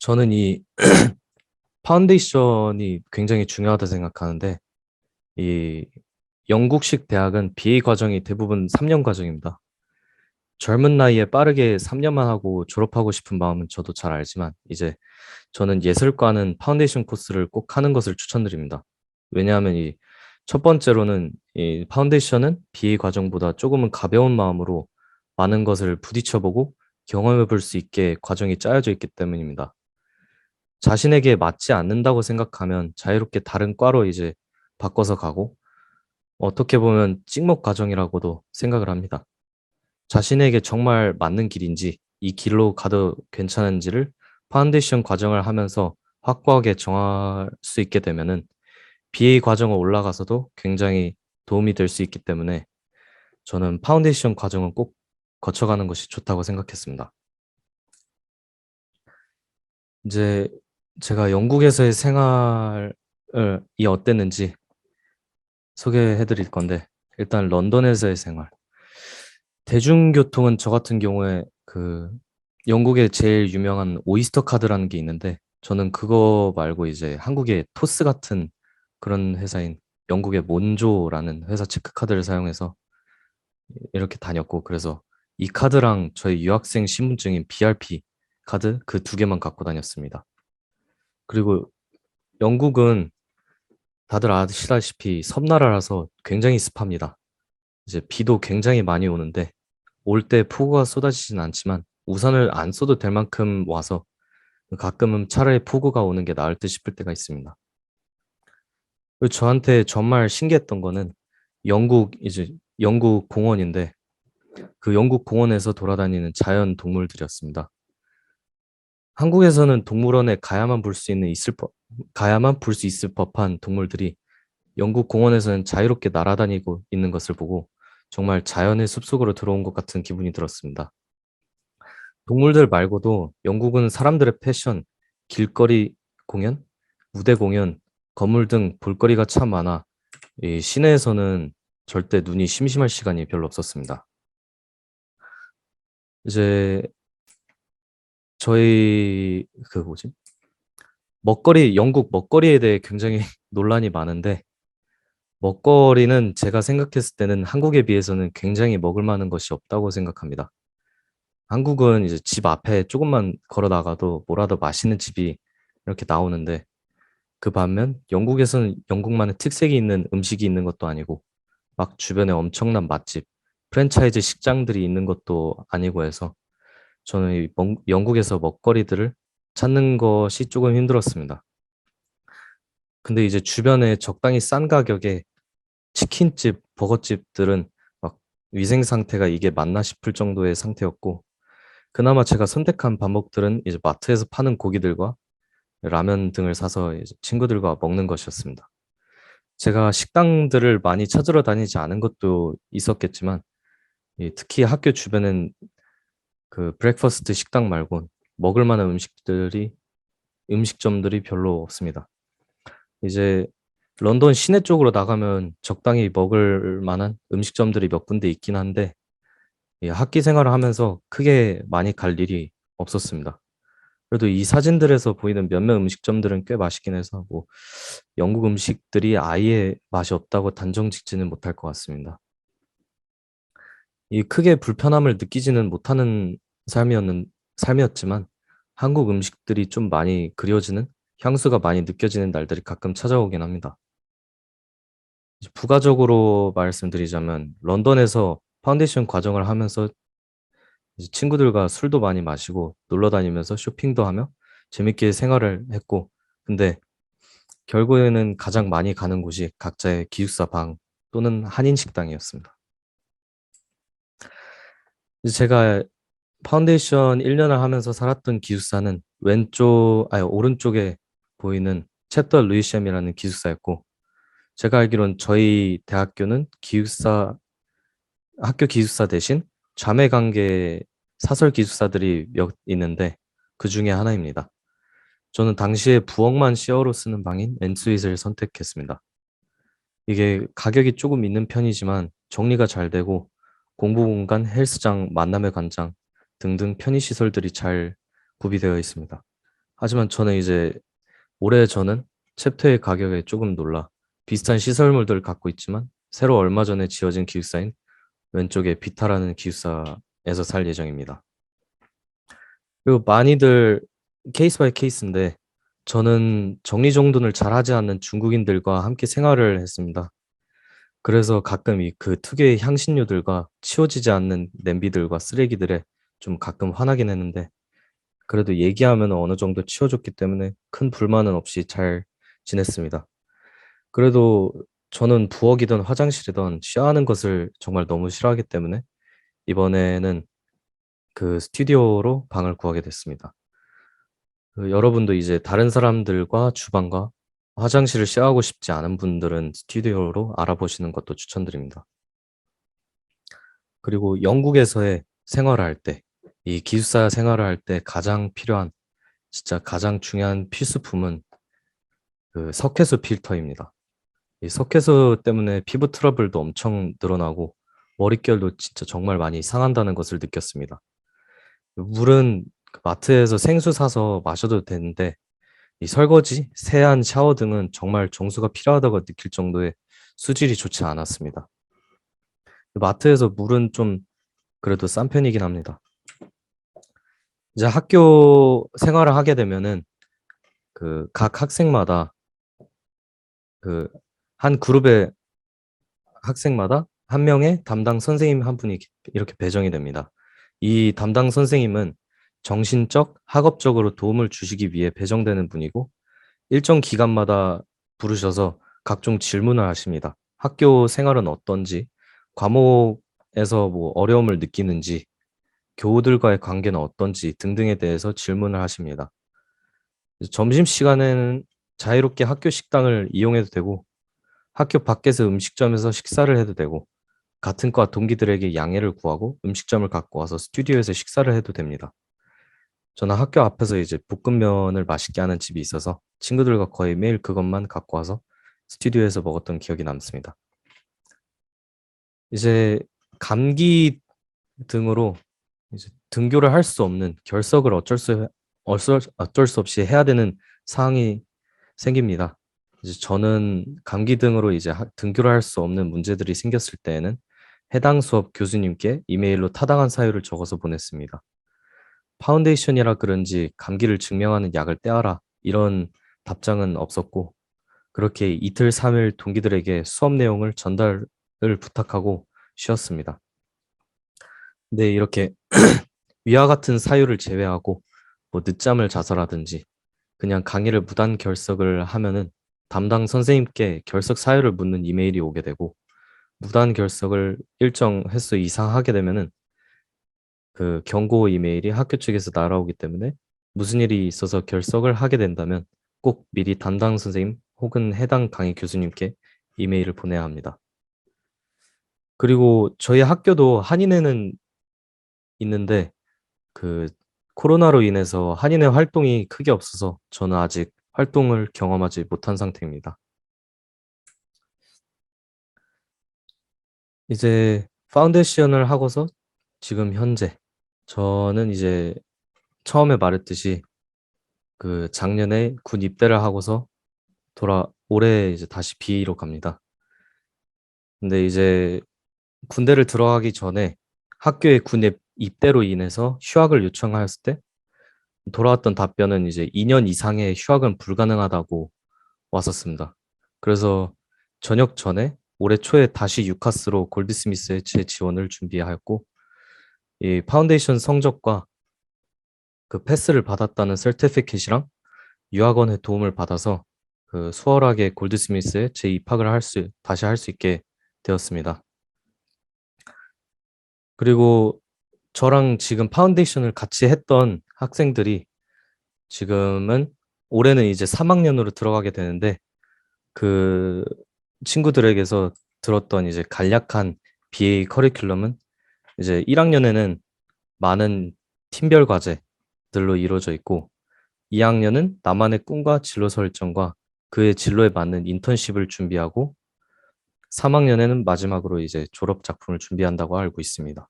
저는 이 파운데이션이 굉장히 중요하다 생각하는데, 이 영국식 대학은 BA 과정이 대부분 3년 과정입니다. 젊은 나이에 빠르게 3년만 하고 졸업하고 싶은 마음은 저도 잘 알지만, 이제 저는 예술과는 파운데이션 코스를 꼭 하는 것을 추천드립니다. 왜냐하면 이 첫 번째로는 이 파운데이션은 BA 과정보다 조금은 가벼운 마음으로 많은 것을 부딪혀보고 경험해 볼 수 있게 과정이 짜여져 있기 때문입니다. 자신에게 맞지 않는다고 생각하면 자유롭게 다른 과로 이제 바꿔서 가고, 어떻게 보면 찍먹 과정이라고도 생각을 합니다. 자신에게 정말 맞는 길인지 이 길로 가도 괜찮은지를 파운데이션 과정을 하면서 확고하게 정할 수 있게 되면은 BA 과정을 올라가서도 굉장히 도움이 될 수 있기 때문에 저는 파운데이션 과정은 꼭 거쳐가는 것이 좋다고 생각했습니다. 이제 제가 영국에서의 생활이 어땠는지 소개해 드릴 건데, 일단 런던에서의 생활. 대중교통은 저 같은 경우에 영국의 제일 유명한 오이스터 카드라는 게 있는데, 저는 그거 말고 이제 한국의 토스 같은 그런 회사인 영국의 몬조라는 회사 체크카드를 사용해서 이렇게 다녔고, 그래서 이 카드랑 저희 유학생 신분증인 BRP 카드 그 두 개만 갖고 다녔습니다. 그리고 영국은 다들 아시다시피 섬나라라서 굉장히 습합니다. 이제 비도 굉장히 많이 오는데 올 때 폭우가 쏟아지진 않지만 우산을 안 써도 될 만큼 와서 가끔은 차라리 폭우가 오는 게 나을 듯 싶을 때가 있습니다. 그리고 저한테 정말 신기했던 거는 영국 공원인데, 그 영국 공원에서 돌아다니는 자연 동물들이었습니다. 한국에서는 동물원에 가야만 볼 수 있을 법한 동물들이 영국 공원에서는 자유롭게 날아다니고 있는 것을 보고 정말 자연의 숲속으로 들어온 것 같은 기분이 들었습니다. 동물들 말고도 영국은 사람들의 패션, 길거리 공연, 무대 공연, 건물 등 볼거리가 참 많아 이 시내에서는 절대 눈이 심심할 시간이 별로 없었습니다. 이제 저희 영국 먹거리에 대해 굉장히 논란이 많은데, 먹거리는 제가 생각했을 때는 한국에 비해서는 굉장히 먹을 만한 것이 없다고 생각합니다. 한국은 이제 집 앞에 조금만 걸어 나가도 뭐라도 맛있는 집이 이렇게 나오는데, 그 반면 영국에서는 영국만의 특색이 있는 음식이 있는 것도 아니고 막 주변에 엄청난 맛집, 프랜차이즈 식장들이 있는 것도 아니고 해서 저는 영국에서 먹거리들을 찾는 것이 조금 힘들었습니다. 근데 이제 주변에 적당히 싼 가격에 치킨집, 버거집들은 막 위생 상태가 이게 맞나 싶을 정도의 상태였고, 그나마 제가 선택한 밥먹들은 이제 마트에서 파는 고기들과 라면 등을 사서 이제 친구들과 먹는 것이었습니다. 제가 식당들을 많이 찾으러 다니지 않은 것도 있었겠지만, 특히 학교 주변엔 그 브렉퍼스트 식당 말곤 먹을 만한 음식점들이 별로 없습니다. 이제 런던 시내 쪽으로 나가면 적당히 먹을 만한 음식점들이 몇 군데 있긴 한데, 이 학기 생활을 하면서 크게 많이 갈 일이 없었습니다. 그래도 이 사진들에서 보이는 몇몇 음식점들은 꽤 맛있긴 해서 뭐 영국 음식들이 아예 맛이 없다고 단정 짓지는 못할 것 같습니다. 이 크게 불편함을 느끼지는 못하는 삶이었는 삶이었지만 한국 음식들이 좀 많이 그리워지는, 향수가 많이 느껴지는 날들이 가끔 찾아오긴 합니다. 이제 부가적으로 말씀드리자면 런던에서 파운데이션 과정을 하면서 이제 친구들과 술도 많이 마시고 놀러 다니면서 쇼핑도 하며 재밌게 생활을 했고, 근데 결국에는 가장 많이 가는 곳이 각자의 기숙사 방 또는 한인 식당이었습니다. 이제 제가 파운데이션 1년을 하면서 살았던 기숙사는 오른쪽에 보이는 챕터 루이셴이라는 기숙사였고, 제가 알기로는 저희 대학교는 학교 기숙사 대신 자매 관계 사설 기숙사들이 몇 있는데 그 중에 하나입니다. 저는 당시에 부엌만 쉐어로 쓰는 방인 엔스윗을 선택했습니다. 이게 가격이 조금 있는 편이지만 정리가 잘 되고 공부 공간, 헬스장, 만남의 관장 등등 편의 시설들이 잘 구비되어 있습니다. 하지만 저는 이제 올해 저는 챕터의 가격에 조금 놀라 비슷한 시설물들을 갖고 있지만 새로 얼마 전에 지어진 기숙사인 왼쪽에 비타라는 기숙사에서 살 예정입니다. 그리고 많이들 케이스 바이 케이스인데 저는 정리정돈을 잘하지 않는 중국인들과 함께 생활을 했습니다. 그래서 가끔 이 그 특유의 향신료들과 치워지지 않는 냄비들과 쓰레기들에 좀 가끔 화나긴 했는데 그래도 얘기하면 어느 정도 치워줬기 때문에 큰 불만은 없이 잘 지냈습니다. 그래도 저는 부엌이든 화장실이든 샤워하는 것을 정말 너무 싫어하기 때문에 이번에는 그 스튜디오로 방을 구하게 됐습니다. 여러분도 이제 다른 사람들과 주방과 화장실을 쉐어하고 싶지 않은 분들은 스튜디오로 알아보시는 것도 추천드립니다. 그리고 영국에서의 생활을 할 때, 이 기숙사 생활을 할 때 가장 필요한, 진짜 가장 중요한 필수품은 그 석회수 필터입니다. 이 석회수 때문에 피부 트러블도 엄청 늘어나고 머릿결도 진짜 정말 많이 상한다는 것을 느꼈습니다. 물은 그 마트에서 생수 사서 마셔도 되는데 이 설거지, 세안, 샤워 등은 정말 정수가 필요하다고 느낄 정도의 수질이 좋지 않았습니다. 마트에서 물은 좀 그래도 싼 편이긴 합니다. 이제 학교 생활을 하게 되면은 그 각 학생마다 그 한 그룹의 학생마다 한 명의 담당 선생님 한 분이 이렇게 배정이 됩니다. 이 담당 선생님은 정신적, 학업적으로 도움을 주시기 위해 배정되는 분이고 일정 기간마다 부르셔서 각종 질문을 하십니다. 학교 생활은 어떤지, 과목에서 뭐 어려움을 느끼는지, 교우들과의 관계는 어떤지 등등에 대해서 질문을 하십니다. 점심시간에는 자유롭게 학교 식당을 이용해도 되고, 학교 밖에서 음식점에서 식사를 해도 되고, 같은 과 동기들에게 양해를 구하고 음식점을 갖고 와서 스튜디오에서 식사를 해도 됩니다. 저는 학교 앞에서 이제 볶음면을 맛있게 하는 집이 있어서 친구들과 거의 매일 그것만 갖고 와서 스튜디오에서 먹었던 기억이 남습니다. 이제 감기 등으로 이제 등교를 할 수 없는 결석을 어쩔 수 없이 해야 되는 상황이 생깁니다. 이제 저는 감기 등으로 이제 등교를 할 수 없는 문제들이 생겼을 때에는 해당 수업 교수님께 이메일로 타당한 사유를 적어서 보냈습니다. 파운데이션이라 그런지 감기를 증명하는 약을 떼어라 이런 답장은 없었고 그렇게 이틀 3일 동기들에게 수업 내용을 전달을 부탁하고 쉬었습니다. 근데 이렇게 위와 같은 사유를 제외하고 뭐 늦잠을 자서라든지 그냥 강의를 무단 결석을 하면은 담당 선생님께 결석 사유를 묻는 이메일이 오게 되고 무단 결석을 일정 횟수 이상 하게 되면은 그 경고 이메일이 학교 측에서 날아오기 때문에 무슨 일이 있어서 결석을 하게 된다면 꼭 미리 담당 선생님 혹은 해당 강의 교수님께 이메일을 보내야 합니다. 그리고 저희 학교도 한인회는 있는데 그 코로나로 인해서 한인회 활동이 크게 없어서 저는 아직 활동을 경험하지 못한 상태입니다. 이제 파운데이션을 하고서 지금 현재 저는 이제 처음에 말했듯이 그 작년에 군 입대를 하고서 올해 이제 다시 BA로 갑니다. 근데 이제 군대를 들어가기 전에 학교에 입대로 인해서 휴학을 요청하였을 때 돌아왔던 답변은 이제 2년 이상의 휴학은 불가능하다고 왔었습니다. 그래서 전역 전에 올해 초에 다시 유카스로 골드스미스에 재지원을 준비하였고 이 파운데이션 성적과 그 패스를 받았다는 설티피켓이랑 유학원의 도움을 받아서 그 수월하게 골드스미스에 재입학을 다시 할 수 있게 되었습니다. 그리고 저랑 지금 파운데이션을 같이 했던 학생들이 지금은 올해는 이제 3학년으로 들어가게 되는데 그 친구들에게서 들었던 이제 간략한 BA 커리큘럼은 이제 1학년에는 많은 팀별 과제들로 이루어져 있고 2학년은 나만의 꿈과 진로 설정과 그의 진로에 맞는 인턴십을 준비하고 3학년에는 마지막으로 이제 졸업 작품을 준비한다고 알고 있습니다.